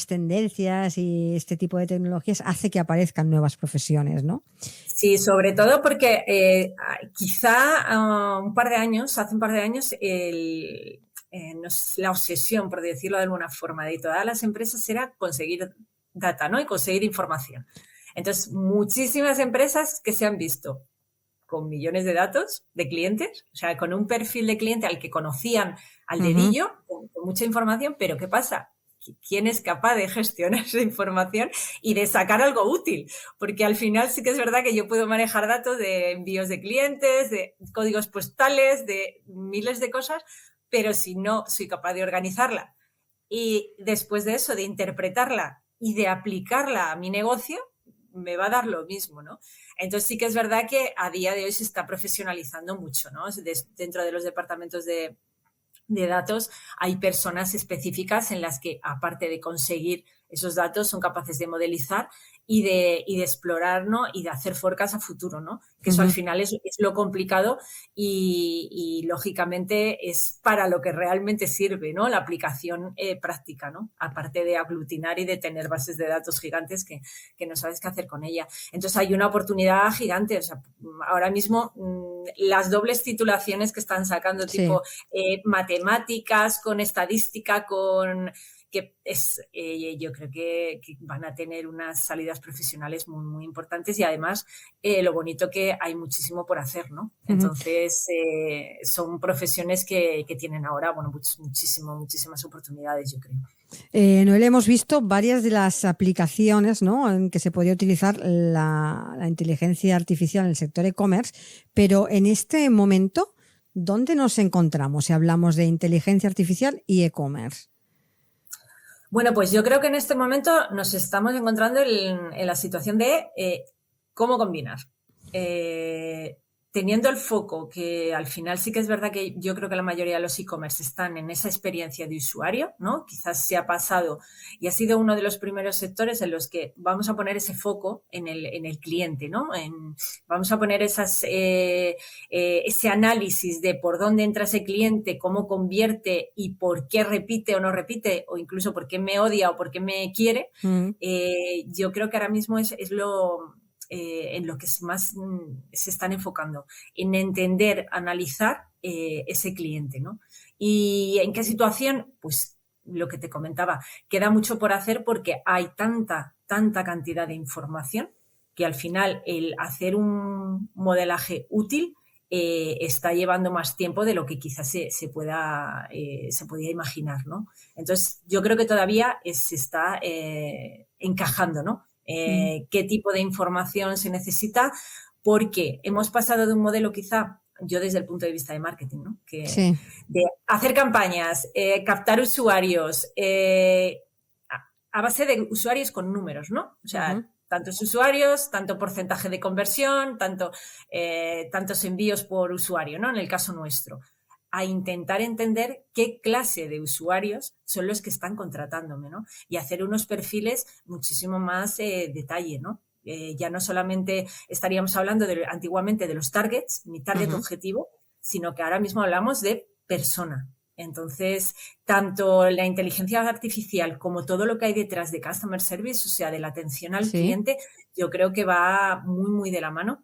S1: tendencias y este tipo de tecnologías hace que aparezcan nuevas profesiones, ¿no?
S4: Sí, sobre todo porque quizá hace un par de años, la obsesión, por decirlo de alguna forma, de todas las empresas era conseguir data, ¿no? Y conseguir información. Entonces, muchísimas empresas que se han visto con millones de datos de clientes, o sea, con un perfil de cliente al que conocían al dedillo, con mucha información, pero ¿qué pasa? ¿Quién es capaz de gestionar esa información y de sacar algo útil? Porque al final sí que es verdad que yo puedo manejar datos de envíos de clientes, de códigos postales, de miles de cosas, pero si no soy capaz de organizarla y después de eso de interpretarla y de aplicarla a mi negocio, me va a dar lo mismo, ¿no? Entonces sí que es verdad que a día de hoy se está profesionalizando mucho, ¿no? Dentro de los departamentos de datos hay personas específicas en las que, aparte de conseguir esos datos, son capaces de modelizar y de explorar, ¿no? Y de hacer forecast a futuro, ¿no? Que eso al final es lo complicado y lógicamente es para lo que realmente sirve, ¿no? La aplicación práctica, ¿no? Aparte de aglutinar y de tener bases de datos gigantes que no sabes qué hacer con ella. Entonces hay una oportunidad gigante. O sea, ahora mismo las dobles titulaciones que están sacando, tipo matemáticas con estadística, que yo creo que van a tener unas salidas profesionales muy, muy importantes y además lo bonito que hay muchísimo por hacer, ¿no? Entonces son profesiones que tienen ahora, bueno, muchísimas oportunidades, yo creo.
S1: Noel, hemos visto varias de las aplicaciones, ¿no?, en que se podía utilizar la inteligencia artificial en el sector e-commerce, pero en este momento, ¿dónde nos encontramos si hablamos de inteligencia artificial y e-commerce?
S4: Bueno, pues yo creo que en este momento nos estamos encontrando en la situación de cómo combinar. teniendo el foco, que al final sí que es verdad que yo creo que la mayoría de los e-commerce están en esa experiencia de usuario, ¿no? Quizás se ha pasado y ha sido uno de los primeros sectores en los que vamos a poner ese foco en el cliente, ¿no? Vamos a poner ese análisis de por dónde entra ese cliente, cómo convierte y por qué repite o no repite, o incluso por qué me odia o por qué me quiere. Yo creo que ahora mismo es lo en lo que más se están enfocando, en entender, analizar ese cliente, ¿no? ¿Y en qué situación? Pues lo que te comentaba, queda mucho por hacer porque hay tanta cantidad de información que al final el hacer un modelaje útil está llevando más tiempo de lo que quizás se podía imaginar, ¿no? Entonces, yo creo que todavía se está encajando, ¿no? Qué tipo de información se necesita, porque hemos pasado de un modelo quizá, yo desde el punto de vista de marketing, ¿no? De hacer campañas, captar usuarios, a base de usuarios con números, ¿no? O sea, tantos usuarios, tanto porcentaje de conversión, tantos envíos por usuario, ¿no? En el caso nuestro. A intentar entender qué clase de usuarios son los que están contratándome, ¿no? Y hacer unos perfiles muchísimo más detalle, ¿no? Ya no solamente estaríamos hablando antiguamente de los targets, mi target objetivo, sino que ahora mismo hablamos de persona. Entonces, tanto la inteligencia artificial como todo lo que hay detrás de Customer Service, o sea, de la atención al cliente, yo creo que va muy, muy de la mano.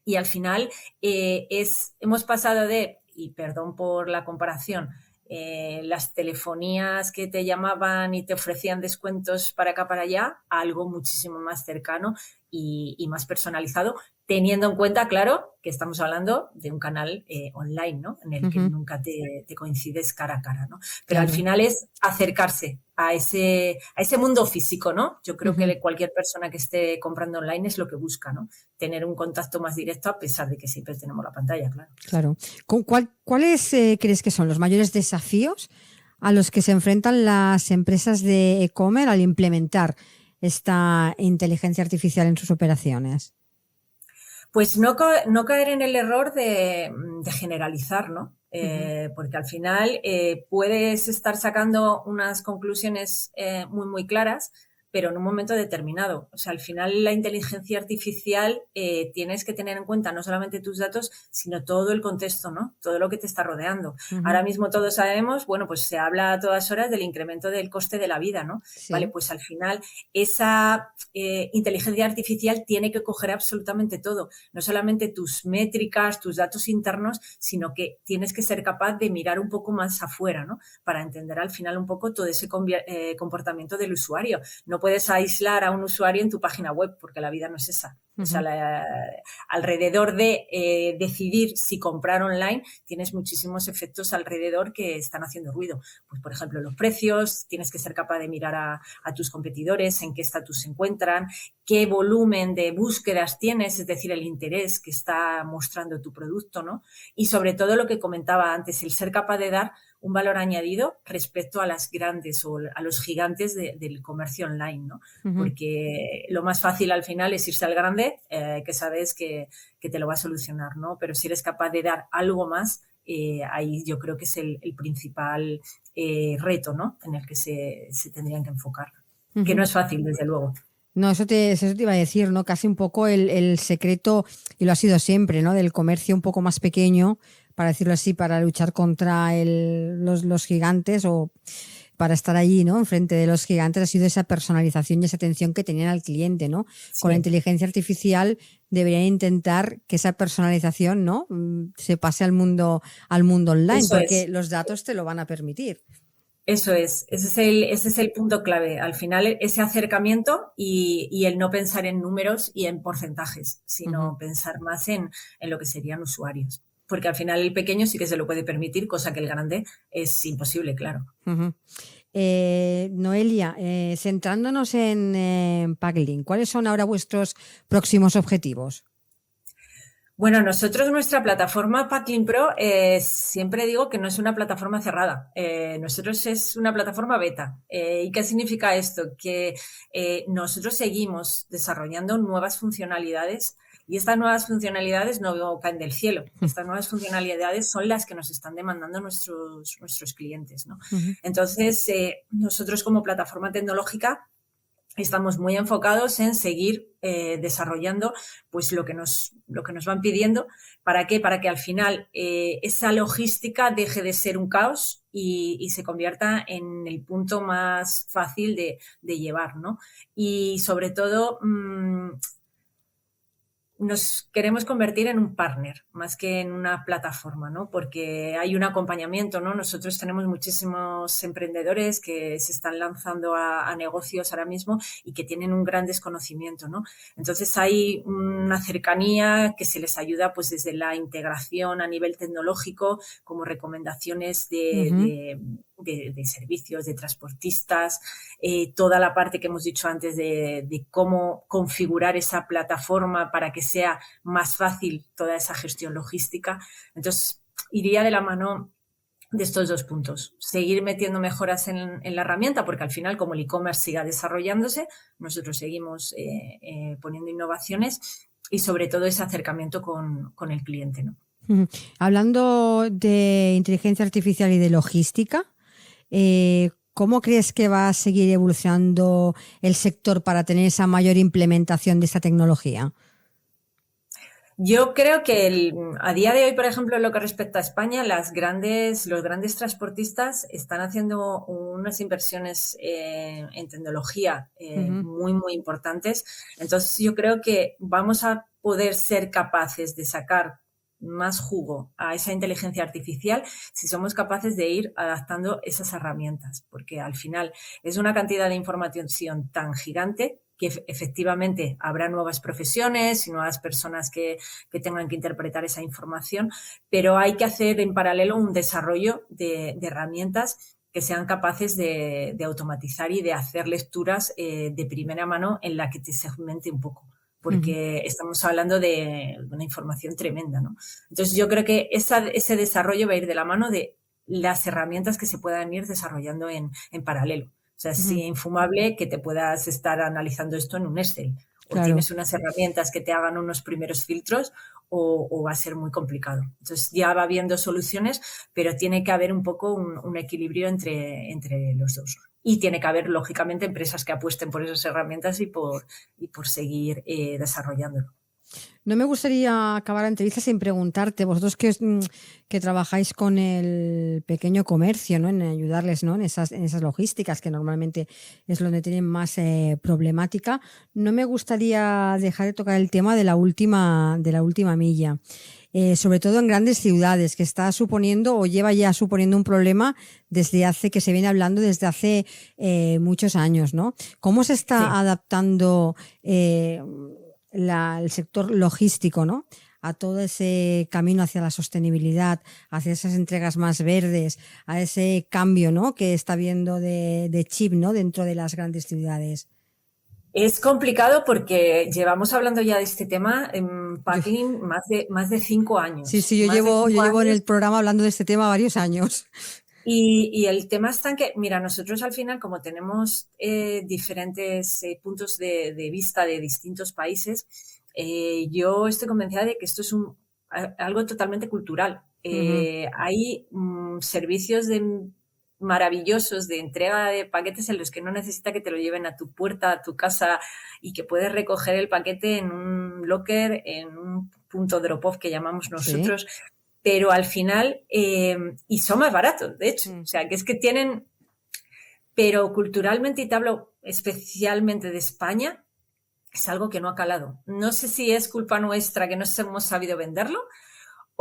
S4: Y al final hemos pasado de, y perdón por la comparación, las telefonías que te llamaban y te ofrecían descuentos para acá, para allá, a algo muchísimo más cercano y más personalizado, teniendo en cuenta, claro, que estamos hablando de un canal online, ¿no? En el que nunca te coincides cara a cara, ¿no? Pero al final es acercarse a ese mundo físico, ¿no? Yo creo que cualquier persona que esté comprando online es lo que busca, ¿no? Tener un contacto más directo, a pesar de que siempre tenemos la pantalla, claro.
S1: Claro. ¿Cuáles crees que son los mayores desafíos a los que se enfrentan las empresas de e-commerce al implementar esta inteligencia artificial en sus operaciones?
S4: Pues no caer en el error de generalizar, ¿no? Porque al final puedes estar sacando unas conclusiones muy, muy claras, pero en un momento determinado. O sea, al final la inteligencia artificial tienes que tener en cuenta no solamente tus datos, sino todo el contexto, ¿no? Todo lo que te está rodeando. Ahora mismo todos sabemos, bueno, pues se habla a todas horas del incremento del coste de la vida, ¿no? Sí. Vale, pues al final esa inteligencia artificial tiene que coger absolutamente todo. No solamente tus métricas, tus datos internos, sino que tienes que ser capaz de mirar un poco más afuera, ¿no? Para entender al final un poco todo ese comportamiento del usuario. No puedes aislar a un usuario en tu página web porque la vida no es esa. O sea, alrededor de decidir si comprar online, tienes muchísimos efectos alrededor que están haciendo ruido. Pues, por ejemplo, los precios, tienes que ser capaz de mirar a tus competidores, en qué estatus se encuentran, qué volumen de búsquedas tienes, es decir, el interés que está mostrando tu producto, ¿no? Y sobre todo lo que comentaba antes, el ser capaz de dar un valor añadido respecto a las grandes o a los gigantes del comercio online, ¿no? Porque lo más fácil al final es irse al grande, que sabes que te lo va a solucionar, ¿no? Pero si eres capaz de dar algo más, ahí yo creo que es el principal reto, ¿no? En el que se tendrían que enfocar. Que no es fácil, desde luego.
S1: No, eso te iba a decir, ¿no? Casi un poco el secreto, y lo ha sido siempre, ¿no? Del comercio un poco más pequeño, para decirlo así, para luchar contra los gigantes o para estar allí, ¿no? Enfrente de los gigantes, ha sido esa personalización y esa atención que tenían al cliente, ¿no? Sí. Con la inteligencia artificial deberían intentar que esa personalización, ¿no? Se pase al mundo online, eso porque los datos te lo van a permitir.
S4: Eso es, ese es el punto clave. Al final, ese acercamiento y el no pensar en números y en porcentajes, sino pensar más en lo que serían usuarios. Porque al final el pequeño sí que se lo puede permitir, cosa que el grande es imposible, claro.
S1: Noelia, centrándonos en Packlink, ¿cuáles son ahora vuestros próximos objetivos?
S4: Bueno, nuestra plataforma Packlink Pro, siempre digo que no es una plataforma cerrada. Nosotros es una plataforma beta. ¿Y qué significa esto? Que nosotros seguimos desarrollando nuevas funcionalidades Y estas nuevas funcionalidades no caen del cielo. Estas nuevas funcionalidades son las que nos están demandando nuestros clientes, ¿no? Entonces, nosotros como plataforma tecnológica estamos muy enfocados en seguir desarrollando pues lo que nos van pidiendo. ¿Para qué? Para que al final esa logística deje de ser un caos y se convierta en el punto más fácil de llevar, ¿no? Y sobre todo nos queremos convertir en un partner más que en una plataforma, ¿no? Porque hay un acompañamiento, ¿no? Nosotros tenemos muchísimos emprendedores que se están lanzando a negocios ahora mismo y que tienen un gran desconocimiento, ¿no? Entonces hay una cercanía que se les ayuda pues desde la integración a nivel tecnológico, como recomendaciones de servicios, de transportistas, toda la parte que hemos dicho antes de cómo configurar esa plataforma para que sea más fácil toda esa gestión logística. Entonces, iría de la mano de estos dos puntos. Seguir metiendo mejoras en la herramienta, porque al final, como el e-commerce siga desarrollándose, nosotros seguimos poniendo innovaciones y sobre todo ese acercamiento con el cliente, ¿no?
S1: Hablando de inteligencia artificial y de logística, ¿cómo crees que va a seguir evolucionando el sector para tener esa mayor implementación de esta tecnología?
S4: Yo creo que a día de hoy, por ejemplo, en lo que respecta a España, los grandes transportistas están haciendo unas inversiones en tecnología muy, muy importantes. Entonces, yo creo que vamos a poder ser capaces de sacar más jugo a esa inteligencia artificial si somos capaces de ir adaptando esas herramientas, porque al final es una cantidad de información tan gigante que efectivamente habrá nuevas profesiones y nuevas personas que tengan que interpretar esa información, pero hay que hacer en paralelo un desarrollo de herramientas que sean capaces de automatizar y de hacer lecturas de primera mano en la que te segmente un poco, porque estamos hablando de una información tremenda, ¿no? Entonces yo creo que ese desarrollo va a ir de la mano de las herramientas que se puedan ir desarrollando en paralelo. O sea, es infumable que te puedas estar analizando esto en un Excel. O tienes unas herramientas que te hagan unos primeros filtros o va a ser muy complicado. Entonces ya va habiendo soluciones, pero tiene que haber un poco un equilibrio entre los dos. Y tiene que haber, lógicamente, empresas que apuesten por esas herramientas y por seguir desarrollándolo.
S1: No me gustaría acabar la entrevista sin preguntarte, vosotros que trabajáis con el pequeño comercio, ¿no? En ayudarles, ¿no? en esas logísticas que normalmente es donde tienen más problemática, no me gustaría dejar de tocar el tema de la última milla. Sobre todo en grandes ciudades, que está suponiendo o lleva ya suponiendo un problema que se viene hablando desde hace muchos años, ¿no? ¿Cómo se está adaptando el sector logístico, ¿no? A todo ese camino hacia la sostenibilidad, hacia esas entregas más verdes, a ese cambio, ¿no? que está habiendo de chip, ¿no? dentro de las grandes ciudades?
S4: Es complicado porque llevamos hablando ya de este tema en Packlin más de 5 años.
S1: Sí, yo llevo en el programa hablando de este tema varios años.
S4: Y el tema está en que, mira, nosotros al final, como tenemos diferentes puntos de vista de distintos países, yo estoy convencida de que esto es algo totalmente cultural. Hay servicios maravillosos de entrega de paquetes en los que no necesita que te lo lleven a tu puerta, a tu casa, y que puedes recoger el paquete en un locker, en un punto drop-off que llamamos nosotros. Sí. Pero al final, y son más baratos, de hecho. O sea, que es que tienen, pero culturalmente, y te hablo especialmente de España, es algo que no ha calado. No sé si es culpa nuestra que no hemos sabido venderlo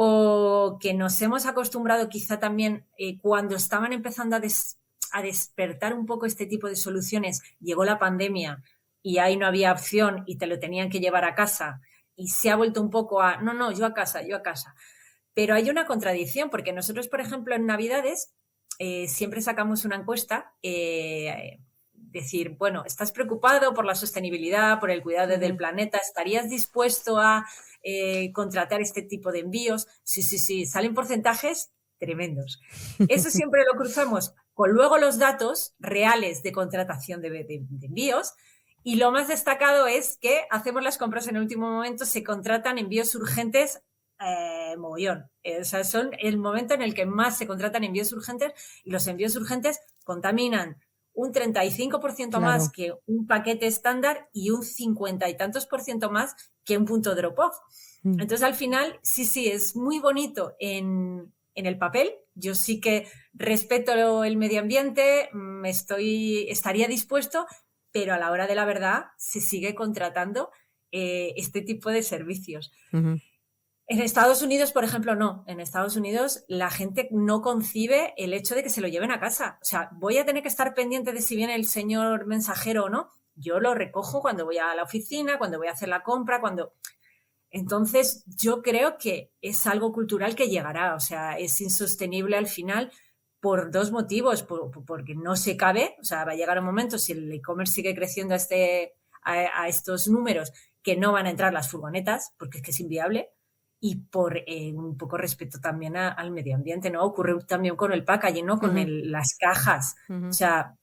S4: o que nos hemos acostumbrado quizá también cuando estaban empezando a despertar un poco este tipo de soluciones, llegó la pandemia y ahí no había opción y te lo tenían que llevar a casa y se ha vuelto un poco a, no, yo a casa. Pero hay una contradicción, porque nosotros, por ejemplo, en Navidades siempre sacamos una encuesta, decir, bueno, ¿estás preocupado por la sostenibilidad, por el cuidado del planeta? ¿Estarías dispuesto a contratar este tipo de envíos? Sí, salen porcentajes tremendos. Eso siempre lo cruzamos con luego los datos reales de contratación de envíos Y lo más destacado es que hacemos las compras en el último momento, se contratan envíos urgentes mogollón. O sea, son el momento en el que más se contratan envíos urgentes, y los envíos urgentes contaminan un 35% más que un paquete estándar y un 50 y tantos % más que un punto drop-off. Entonces, al final, sí, es muy bonito en el papel. Yo sí que respeto el medio ambiente, estaría dispuesto, pero a la hora de la verdad se sigue contratando este tipo de servicios. Uh-huh. En Estados Unidos, por ejemplo, no. En Estados Unidos la gente no concibe el hecho de que se lo lleven a casa. O sea, voy a tener que estar pendiente de si viene el señor mensajero o no. Yo lo recojo cuando voy a la oficina, cuando voy a hacer la compra, cuando... Entonces, yo creo que es algo cultural que llegará. O sea, es insostenible al final por dos motivos. Porque no se cabe. O sea, va a llegar un momento, si el e-commerce sigue creciendo a estos números, que no van a entrar las furgonetas, porque es que es inviable. Y por un poco respeto también al medio ambiente, ¿no? Ocurre también con el packaging, ¿no? Con las cajas. O sea,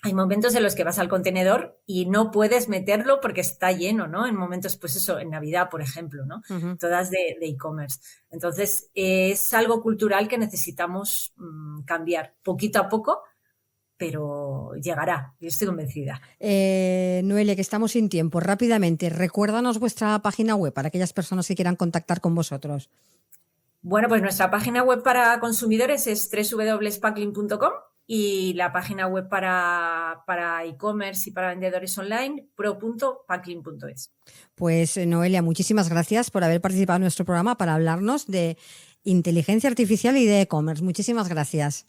S4: hay momentos en los que vas al contenedor y no puedes meterlo porque está lleno, ¿no? En momentos, pues eso, en Navidad, por ejemplo, ¿no? Todas de e-commerce. Entonces, es algo cultural que necesitamos cambiar poquito a poco, pero llegará, yo estoy convencida.
S1: Noelia, que estamos sin tiempo, rápidamente, recuérdanos vuestra página web para aquellas personas que quieran contactar con vosotros.
S4: Bueno, pues nuestra página web para consumidores es www.packlin.com y la página web para e-commerce y para vendedores online, pro.packlin.es.
S1: Pues Noelia, muchísimas gracias por haber participado en nuestro programa para hablarnos de inteligencia artificial y de e-commerce. Muchísimas gracias.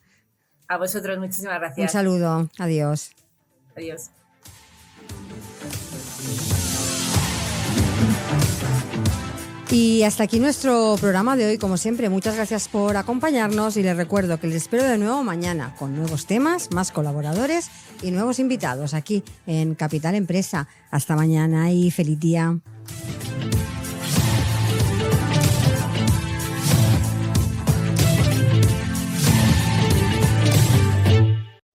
S4: A vosotros, muchísimas gracias.
S1: Un saludo. Adiós.
S4: Adiós.
S1: Y hasta aquí nuestro programa de hoy. Como siempre, muchas gracias por acompañarnos y les recuerdo que les espero de nuevo mañana con nuevos temas, más colaboradores y nuevos invitados aquí en Capital Empresa. Hasta mañana y feliz día.